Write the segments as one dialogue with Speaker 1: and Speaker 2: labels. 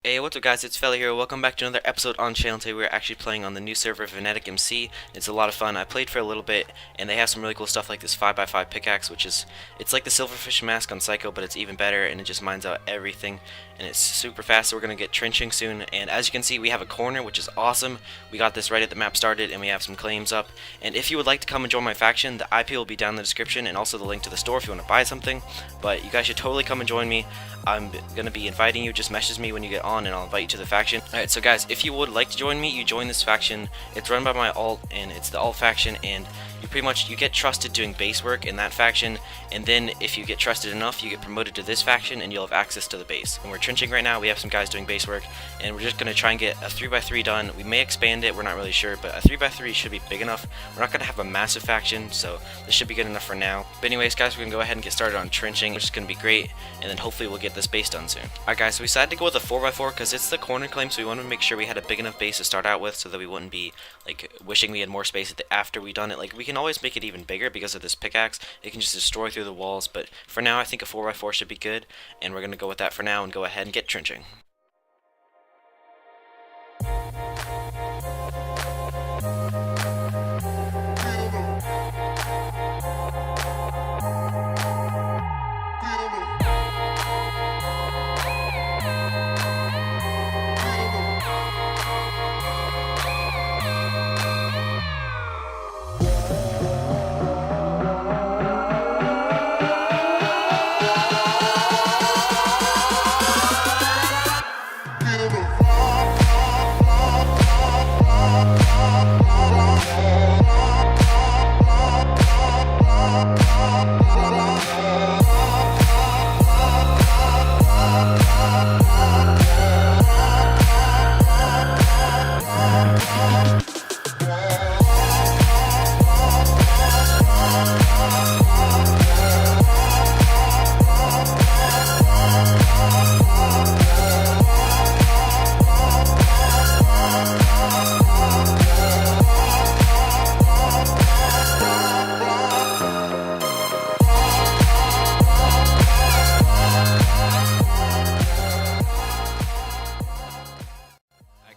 Speaker 1: Hey, what's up guys, it's Fella here. Welcome back to another episode on channel. Today we're actually playing on the new server Veneticmc. It's a lot of fun. I played for a little bit and they have some really cool stuff like this 5x5 pickaxe, which is, it's like the silverfish mask on Psycho, but it's even better and it just mines out everything and it's super fast. So we're going to get trenching soon, and as you can see we have a corner, which is awesome. We got this right at the map started and we have some claims up, and if you would like to come and join my faction, the IP will be down in the description and also the link to the store if you want to buy something. But you guys should totally come and join me. I'm going to be inviting you. Just message me when you get on and I'll invite you to the faction. Alright, so guys, if you would like to join me, you join this faction. It's run by my alt, and it's the alt faction, and you pretty much, you get trusted doing base work in that faction, and then if you get trusted enough, you get promoted to this faction and you'll have access to the base. And we're trenching right now. We have some guys doing base work, and we're just going to try and get a 3x3 done. We may expand it, we're not really sure, but a 3x3 should be big enough. We're not going to have a massive faction, so this should be good enough for now. But anyways guys, we're going to go ahead and get started on trenching, which is going to be great, and then hopefully we'll get this base done soon. Alright guys, so we decided to go with a 4x4 because it's the corner claim, so we wanted to make sure we had a big enough base to start out with so that we wouldn't be like wishing we had more space after we done it. Like, we can always make it even bigger because of this pickaxe. It can just destroy through the walls, but for now I think a 4x4 should be good, and we're going to go with that for now and go ahead and get trenching.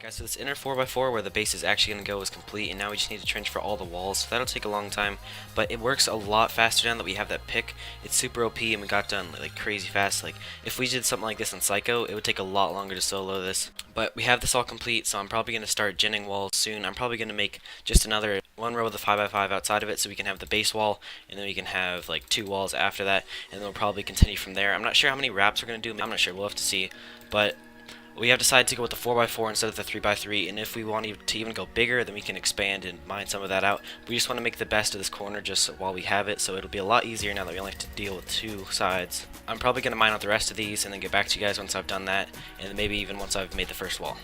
Speaker 1: So this inner 4x4 where the base is actually going to go is complete, and now we just need to trench for all the walls, so that'll take a long time, but it works a lot faster now that we have that pick. It's super OP and we got done like crazy fast. Like, if we did something like this on Psycho, it would take a lot longer to solo this, but we have this all complete, so I'm probably going to start genning walls soon. I'm probably going to make just another one row of the 5x5 outside of it so we can have the base wall, and then we can have like 2 walls after that, and then we'll probably continue from there. I'm not sure how many wraps we're going to do, I'm not sure, we'll have to see, but we have decided to go with the 4x4 instead of the 3x3, and if we want to even go bigger, then we can expand and mine some of that out. We just want to make the best of this corner just while we have it, so it'll be a lot easier now that we only have to deal with 2 sides. I'm probably going to mine out the rest of these and then get back to you guys once I've done that, and then maybe even once I've made the first wall.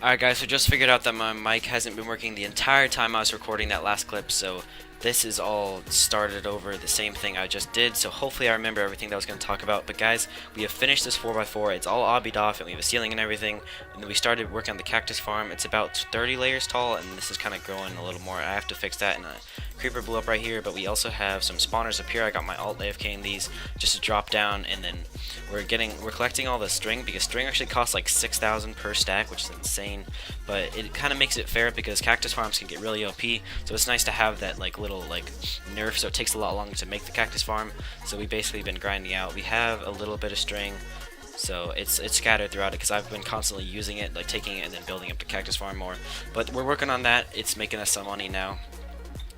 Speaker 1: Alright guys, so just figured out that my mic hasn't been working the entire time I was recording that last clip, so this is all started over the same thing I just did, so hopefully I remember everything that I was going to talk about. But guys, we have finished this 4x4, it's all obbied off, and we have a ceiling and everything, and then we started working on the cactus farm. It's about 30 layers tall, and this is kind of growing a little more. I have to fix that, and a creeper blew up right here, but we also have some spawners up here. I got my alt AFKing these just to drop down, and then we're collecting all the string, because string actually costs like 6,000 per stack, which is insane, but it kind of makes it fair because cactus farms can get really OP, so it's nice to have that like little like nerf, so it takes a lot longer to make the cactus farm. So we basically been grinding out. We have a little bit of string, so it's scattered throughout it because I've been constantly using it, like taking it and then building up the cactus farm more. But we're working on that. It's making us some money now,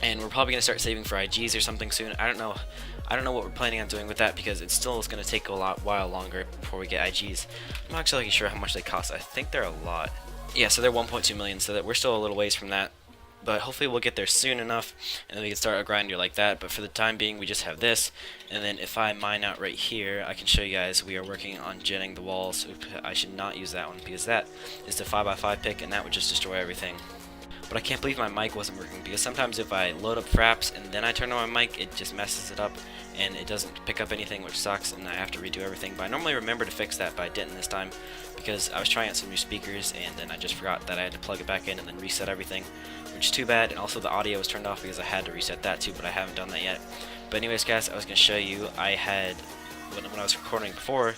Speaker 1: and we're probably gonna start saving for IGs or something soon. I don't know what we're planning on doing with that because it still is gonna take a while longer before we get IGs. I'm not actually sure how much they cost. I think they're a lot. Yeah, so they're 1.2 million, so that we're still a little ways from that. But hopefully we'll get there soon enough, and then we can start a grinder like that. But for the time being, we just have this, and then if I mine out right here, I can show you guys we are working on genning the walls. I should not use that one because that is the 5x5 pick, and that would just destroy everything. But I can't believe my mic wasn't working, because sometimes if I load up fraps and then I turn on my mic, it just messes it up and it doesn't pick up anything, which sucks, and I have to redo everything. But I normally remember to fix that, but I didn't this time because I was trying out some new speakers and then I just forgot that I had to plug it back in and then reset everything, which is too bad. And also the audio was turned off because I had to reset that too, but I haven't done that yet. But anyways guys, I was going to show you, I had, when I was recording before,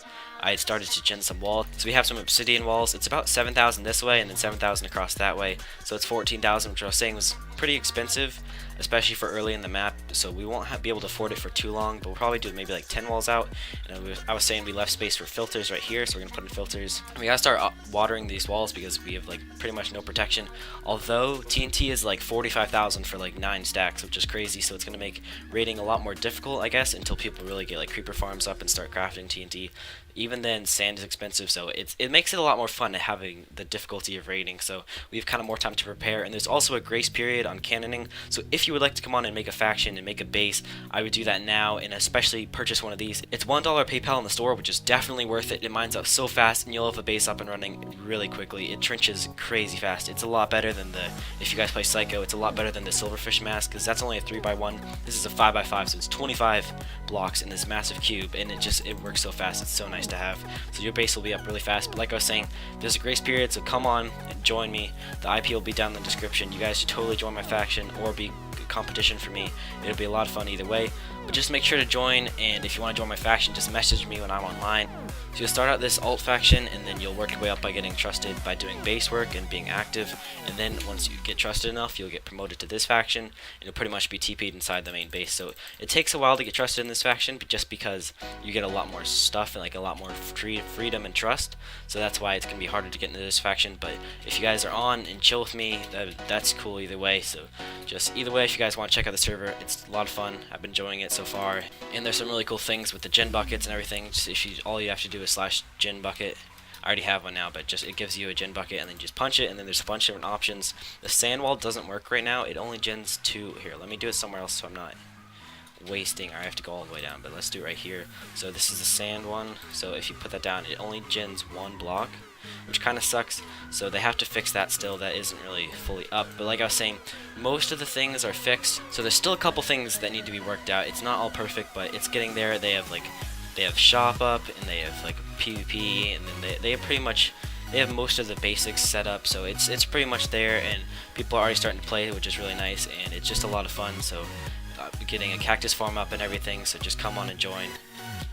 Speaker 1: I had started to gen some walls. So we have some obsidian walls. It's about 7,000 this way and then 7,000 across that way. So it's 14,000, which I was saying was pretty expensive, especially for early in the map. So we won't be able to afford it for too long, but we'll probably do maybe like 10 walls out. And I was saying we left space for filters right here, so we're gonna put in filters. And we gotta start watering these walls because we have like pretty much no protection. Although TNT is like 45,000 for like 9 stacks, which is crazy. So it's gonna make raiding a lot more difficult, I guess, until people really get like creeper farms up and start crafting TNT. Even then, sand is expensive, so it makes it a lot more fun having the difficulty of raiding. So we have kind of more time to prepare, and there's also a grace period on cannoning. So if you would like to come on and make a faction and make a base, I would do that now, and especially purchase one of these. It's $1 PayPal in the store, which is definitely worth it. It mines up so fast, and you'll have a base up and running really quickly. It trenches crazy fast. It's a lot better than if you guys play Psycho, it's a lot better than the Silverfish mask, because that's only a 3x1. This is a 5x5, so it's 25 blocks in this massive cube, and it works so fast. It's so nice to have. So your base will be up really fast, but like I was saying, there's a grace period, so come on and join me. The IP will be down in the description. You guys should totally join my faction or be competition for me. It'll be a lot of fun either way, but just make sure to join, and if you want to join my faction, just message me when I'm online. So you'll start out this alt faction, and then you'll work your way up by getting trusted by doing base work and being active, and then once you get trusted enough, you'll get promoted to this faction, and you'll pretty much be TP'd inside the main base. So it takes a while to get trusted in this faction, but just because you get a lot more stuff and like a lot more freedom and trust, so that's why it's going to be harder to get into this faction. But if you guys are on and chill with me, that's cool either way. So just either way, if you guys want to check out the server, it's a lot of fun. I've been enjoying it so far, and there's some really cool things with the gen buckets and everything. Just all you have to do is /gen bucket. I already have one now, but just it gives you a gen bucket, and then just punch it, and then there's a bunch of different options. The sand wall doesn't work right now. It only gens 2. Here, let me do it somewhere else so I'm not wasting, or I have to go all the way down, but let's do it right here. So this is the sand one, so if you put that down, it only gens 1 block, which kind of sucks. So they have to fix that still. That isn't really fully up, but like I was saying, most of the things are fixed, so there's still a couple things that need to be worked out. It's not all perfect, but it's getting there. They have shop up, and they have like PvP, and then they have most of the basics set up, so it's pretty much there, and people are already starting to play, which is really nice, and it's just a lot of fun. So getting a cactus farm up and everything, so just come on and join.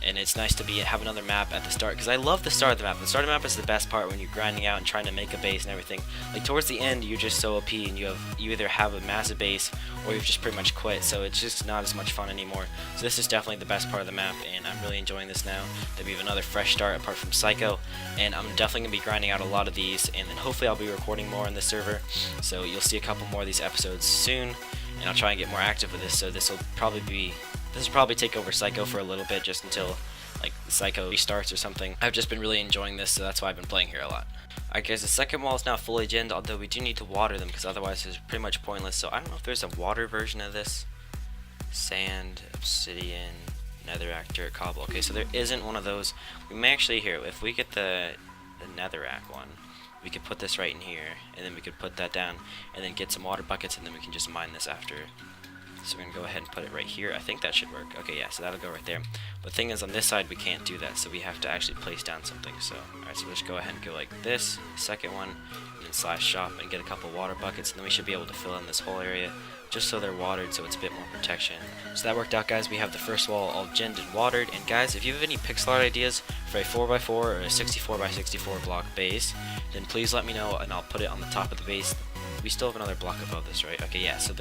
Speaker 1: And it's nice to have another map at the start, because I love the start of the map. The start of the map is the best part when you're grinding out and trying to make a base and everything. Like towards the end, you're just so OP, and you either have a massive base or you've just pretty much quit. So it's just not as much fun anymore. So this is definitely the best part of the map, and I'm really enjoying this now that we have another fresh start apart from Psycho. And I'm definitely gonna be grinding out a lot of these, and then hopefully I'll be recording more on this server. So you'll see a couple more of these episodes soon, and I'll try and get more active with this. So this will probably take over Psycho for a little bit, just until like Psycho restarts or something. I've just been really enjoying this, so that's why I've been playing here a lot. Alright guys, the second wall is now fully genned, although we do need to water them, because otherwise it's pretty much pointless. So I don't know if there's a water version of this. Sand, obsidian, netherrack, dirt, cobble. Okay, so there isn't one of those. We may actually, here, if we get the netherrack one, we could put this right in here, and then we could put that down, and then get some water buckets, and then we can just mine this after. So we're going to go ahead and put it right here. I think that should work. Okay, yeah, so that'll go right there. But the thing is, on this side, we can't do that, so we have to actually place down something. So, alright, so we'll just go ahead and go like this, second one, and then /shop, and get a couple water buckets, and then we should be able to fill in this whole area, just so they're watered, so it's a bit more protection. So that worked out, guys. We have the first wall all genned and watered. And guys, if you have any pixel art ideas for a 4x4 or a 64x64 block base, then please let me know, and I'll put it on the top of the base. We still have another block above this, right? Okay, yeah, so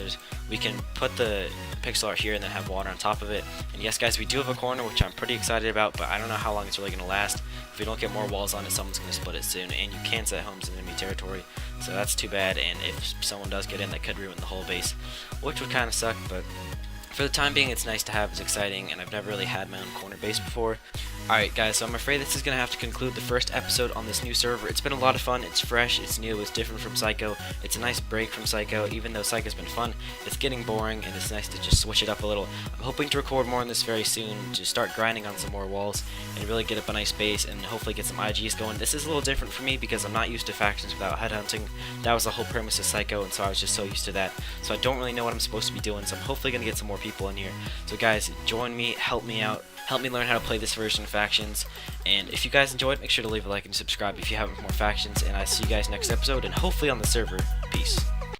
Speaker 1: we can put the pixel art here and then have water on top of it. And yes, guys, we do have a corner, which I'm pretty excited about, but I don't know how long it's really going to last. If we don't get more walls on it, someone's going to split it soon, and you can set homes in enemy territory, so that's too bad. And if someone does get in, that could ruin the whole base, which would kind of suck, but for the time being, it's nice to have, it's exciting, and I've never really had my own corner base before. Alright guys, so I'm afraid this is going to have to conclude the first episode on this new server. It's been a lot of fun, it's fresh, it's new, it's different from Psycho, it's a nice break from Psycho. Even though Psycho's been fun, it's getting boring, and it's nice to just switch it up a little. I'm hoping to record more on this very soon, to start grinding on some more walls, and really get up a nice base, and hopefully get some IGs going. This is a little different for me, because I'm not used to factions without headhunting. That was the whole premise of Psycho, and so I was just so used to that. So I don't really know what I'm supposed to be doing, so I'm hopefully going to get some more people in here. So guys, join me, help me out. Help me learn how to play this version of factions, and if you guys enjoyed, make sure to leave a like and subscribe if you haven't for more factions, and I see you guys next episode, and hopefully on the server. Peace.